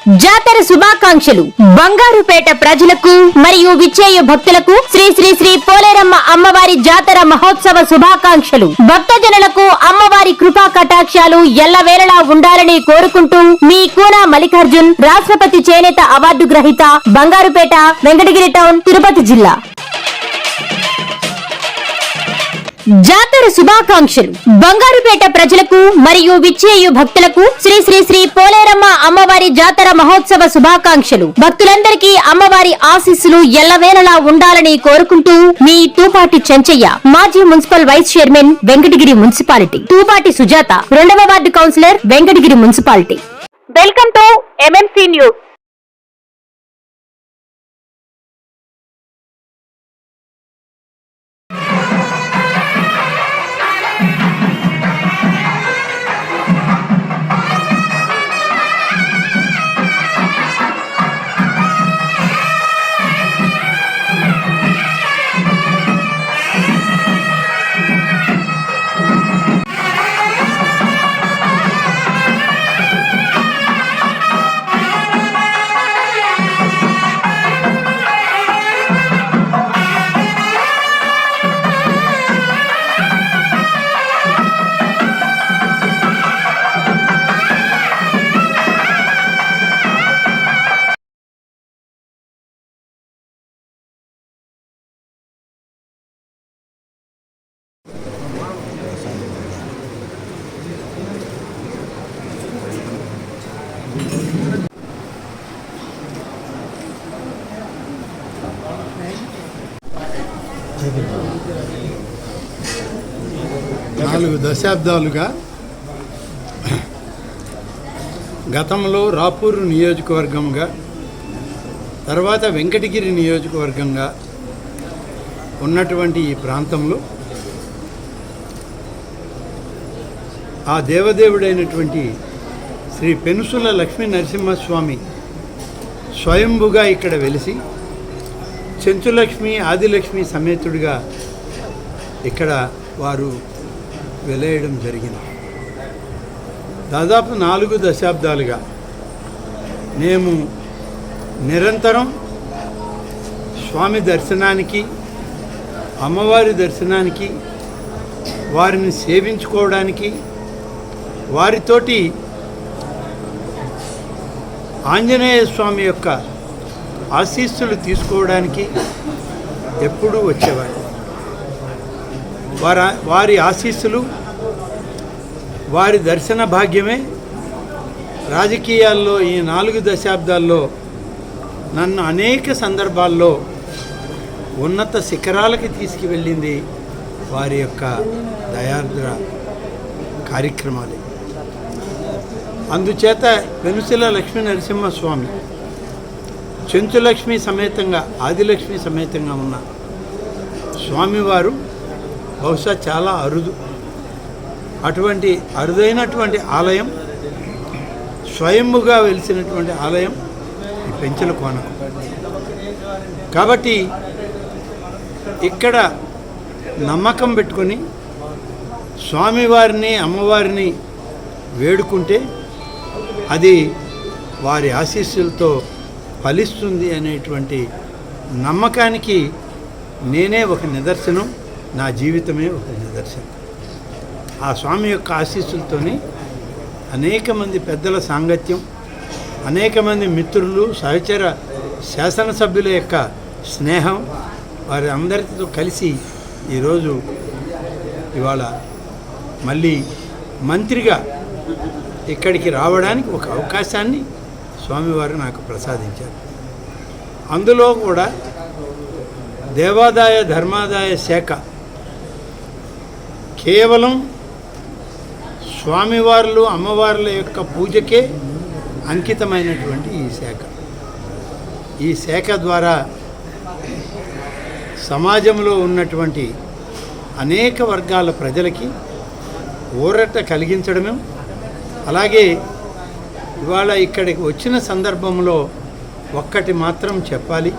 జాతర శుభాకాంక్షలు బంగారుపేట ప్రజలకు మరియు విచ్చేయ భక్తులకు శ్రీ శ్రీ శ్రీ పోలేరమ్మ అమ్మవారి జాతర మహోత్సవ శుభాకాంక్షలు. భక్తజనులకు అమ్మవారి కృపా కటాక్షాలు ఎల్లవేళలా ఉండాలని కోరుకుంటూ మీ కూనా మల్లికార్జున్, రాష్ట్రపతి చేనేత అవార్డు గ్రహీత, బంగారుపేట, వెంకటగిరి టౌన్, తిరుపతి జిల్లా. జాతర శుభాకాంక్షలు బంగారుపేట ప్రజలకు మరియు విచ్చేయు భక్తులకు శ్రీ శ్రీ శ్రీ పోలేరమ్మ అమ్మవారి జాతర మహోత్సవ శుభాకాంక్షలు. భక్తులందరికీ అమ్మవారి ఆశీస్సులు ఎల్లవేళలా ఉండాలని కోరుకుంటూ మీ తూపాటి చెంచయ్య, మాజీ municipal vice chairman, Venkatagiri municipality. Thupati Sujatha, 2వ ward councillor, Venkatagiri municipality. Welcome to MMC news. నాలుగు దశాబ్దాలుగా గతంలో రాపూరు నియోజకవర్గంగా, తర్వాత వెంకటగిరి నియోజకవర్గంగా ఉన్నటువంటి ఈ ప్రాంతంలో ఆ దేవదేవుడైనటువంటి శ్రీ పెనుసుల లక్ష్మీ నరసింహస్వామి స్వయంభుగా ఇక్కడ వెలిసి చెంచులక్ష్మి, ఆదిలక్ష్మి సమేతుడిగా ఇక్కడ వారు వెలేయడం జరిగింది. దాదాపు 4 దశాబ్దాలుగా మేము నిరంతరం స్వామి దర్శనానికి, అమ్మవారి దర్శనానికి, వారిని సేవించుకోవడానికి, వారితోటి ఆంజనేయ స్వామి యొక్క ఆశీస్సులు తీసుకోవడానికి ఎప్పుడూ వచ్చేవారు. వారి ఆశీస్సులు, వారి దర్శన భాగ్యమే రాజకీయాల్లో ఈ 4 దశాబ్దాల్లో నన్ను అనేక సందర్భాల్లో ఉన్నత శిఖరాలకి తీసుకువెళ్ళింది వారి యొక్క దయార్ద్ర కార్యక్రమాలు. అందుచేత పెనుసిల లక్ష్మీ నరసింహస్వామి చెంచులక్ష్మి సమేతంగా, ఆదిలక్ష్మి సమేతంగా ఉన్న స్వామివారు బహుశా చాలా అరుదు. అటువంటి అరుదైనటువంటి ఆలయం, స్వయంభుగా వెలిసినటువంటి ఆలయం ఈ పెంచల కోన. కాబట్టి ఇక్కడ నమ్మకం పెట్టుకొని స్వామివారిని, అమ్మవారిని వేడుకుంటే అది వారి ఆశీస్సులతో ఫలిస్తుంది అనేటువంటి నమ్మకానికి నేనే ఒక నిదర్శనం, నా జీవితమే ఒక నిదర్శనం. ఆ స్వామి యొక్క ఆశీస్సులతోని అనేక మంది పెద్దల సాంగత్యం, అనేక మంది మిత్రులు, సహచర శాసనసభ్యుల యొక్క స్నేహం, వారి అందరితో కలిసి ఈరోజు ఇవాళ మళ్ళీ మంత్రిగా ఇక్కడికి రావడానికి ఒక అవకాశాన్ని స్వామివారు నాకు ప్రసాదించారు. అందులో కూడా దేవాదాయ ధర్మాదాయ శాఖ కేవలం స్వామివార్లు, అమ్మవార్ల యొక్క పూజకే అంకితమైనటువంటి ఈ శాఖ ద్వారా సమాజంలో ఉన్నటువంటి అనేక వర్గాల ప్రజలకి ఊరట కలిగించడమే. అలాగే ఇవాళ ఇక్కడికి వచ్చిన సందర్భంలో ఒక్కటి మాత్రం చెప్పాలి.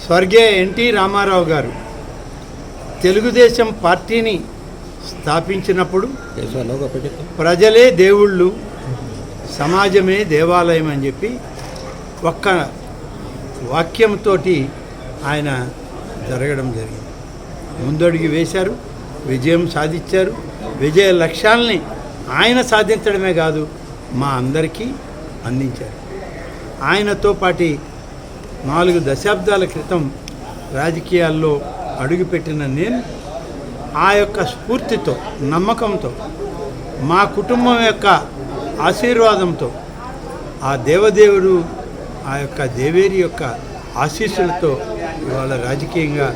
స్వర్గీయ ఎన్టీ రామారావు గారు తెలుగుదేశం పార్టీని స్థాపించినప్పుడు ప్రజలే దేవుళ్ళు, సమాజమే దేవాలయం అని చెప్పి ఒక్క వాక్యంతో ఆయన జరగడం జరిగింది. ముందడుగు వేశారు, విజయం సాధించారు. విజయ లక్ష్యాల్ని ఆయన సాధించడమే కాదు, మా అందరికీ అందించారు. ఆయనతో పాటు 4 దశాబ్దాల క్రితం రాజకీయాల్లో అడుగుపెట్టిన నేను ఆ యొక్క స్ఫూర్తితో, నమ్మకంతో, మా కుటుంబం యొక్క ఆశీర్వాదంతో, ఆ దేవదేవుడు, ఆ యొక్క దేవేరి యొక్క ఆశీస్సులతో ఇవాళ రాజకీయంగా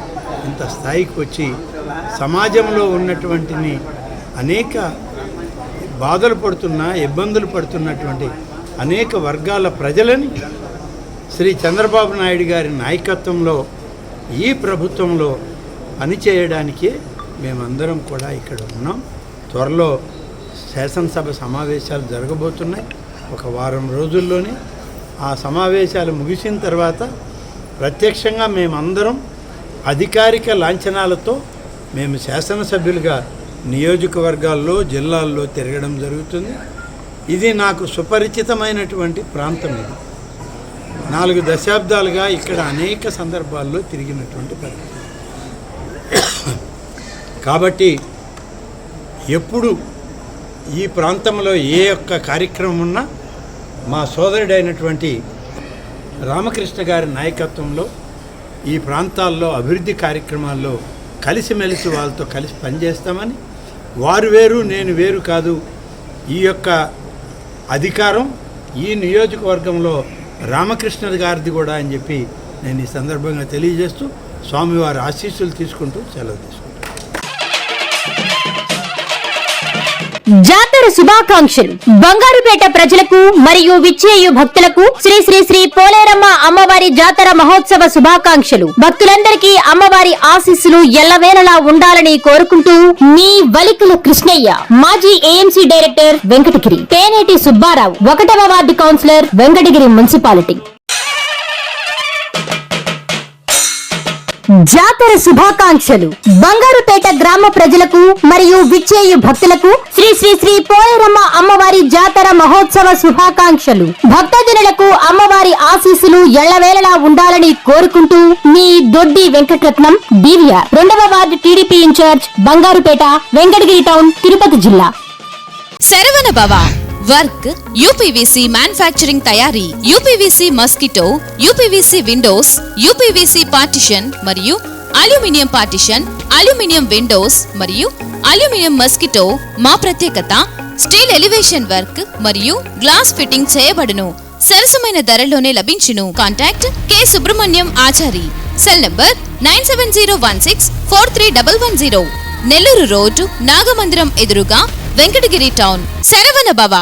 ఇంత స్థాయికి వచ్చి సమాజంలో ఉన్నటువంటిని అనేక బాధలు పడుతున్నా, ఇబ్బందులు పడుతున్నటువంటి అనేక వర్గాల ప్రజలని శ్రీ చంద్రబాబు నాయుడు గారి నాయకత్వంలో ఈ ప్రభుత్వంలో పనిచేయడానికే మేమందరం కూడా ఇక్కడ ఉన్నాం. త్వరలో శాసనసభ సమావేశాలు జరగబోతున్నాయి. ఒక వారం రోజుల్లోనే ఆ సమావేశాలు ముగిసిన తర్వాత ప్రత్యక్షంగా మేమందరం అధికారిక లాంఛనాలతో మేము శాసనసభ్యులుగా నియోజకవర్గాల్లో, జిల్లాల్లో తిరగడం జరుగుతుంది. ఇది నాకు సుపరిచితమైనటువంటి ప్రాంతం. ఇది 4 దశాబ్దాలుగా ఇక్కడ అనేక సందర్భాల్లో తిరిగినటువంటి పరిస్థితి. కాబట్టి ఎప్పుడు ఈ ప్రాంతంలో ఏ ఒక్క కార్యక్రమం ఉన్నా మా సోదరుడైనటువంటి రామకృష్ణ గారి నాయకత్వంలో ఈ ప్రాంతాల్లో అభివృద్ధి కార్యక్రమాల్లో కలిసిమెలిసి వాళ్ళతో కలిసి పనిచేస్తామని, వారు వేరు నేను వేరు కాదు, ఈ యొక్క అధికారం ఈ నియోజకవర్గంలో రామకృష్ణ గారిది కూడా అని చెప్పి నేను ఈ సందర్భంగా తెలియజేస్తూ స్వామివారి ఆశీస్సులు తీసుకుంటూ సెలవు తీసుకుంటాను. జాతర శుభాకాంక్షలు. బంగారుపేట ప్రజలకు మరియు విచ్చేయు భక్తులకు శ్రీ శ్రీ శ్రీ పోలేరమ్మ అమ్మవారి జాతర మహోత్సవ శుభాకాంక్షలు. భక్తులందరికీ అమ్మవారి ఆశీస్సులు ఎల్లవేళలా ఉండాలని కోరుకుంటూ మీ వలికల కృష్ణయ్య, మాజీ ఏఎంసీ డైరెక్టర్ వెంకటగిరి, పేనేటి సుబ్బారావు, 1వ వార్డు కౌన్సిలర్, వెంకటగిరి మున్సిపాలిటీ. జాతర శుభాకాంక్షలు. బంగారుపేట గ్రామ ప్రజలకు మరియు విచ్చేయు భక్తులకు శ్రీ శ్రీ శ్రీ పోలేరమ్మ అమ్మవారి జాతర మహోత్సవ శుభాకాంక్షలు. భక్తజనులకు అమ్మవారి ఆశీస్సులు ఎల్లవేళలా ఉండాలని కోరుకుంటూ మీ దొడ్డి వెంకటరత్నం, బీవీఆర్, 2వ ward TDP incharge, Bangarupeta, Venkatagiri town, Tirupati జిల్లా. Saravana Bhava work UPVC manufacturing తయారీ, UPVC mosquito, UPVC windows, UPVC partition మరియు అల్యూమినియం పార్టిషన్, అల్యూమినియం విండోస్ మరియు అల్యూమినియం మస్కిటో. మా ప్రత్యేకత స్టీల్ ఎలివేషన్ వర్క్ మరియు గ్లాస్ ఫిట్టింగ్ చేయబడును. సరసమైన ధరలోనే లభించును. Contact K Subrahmanyam Achari. Cell number 9701643110. Nellore road, Nagamandiram ఎదురుగా, వెంకటగిరి టౌన్. శరవణ భవ.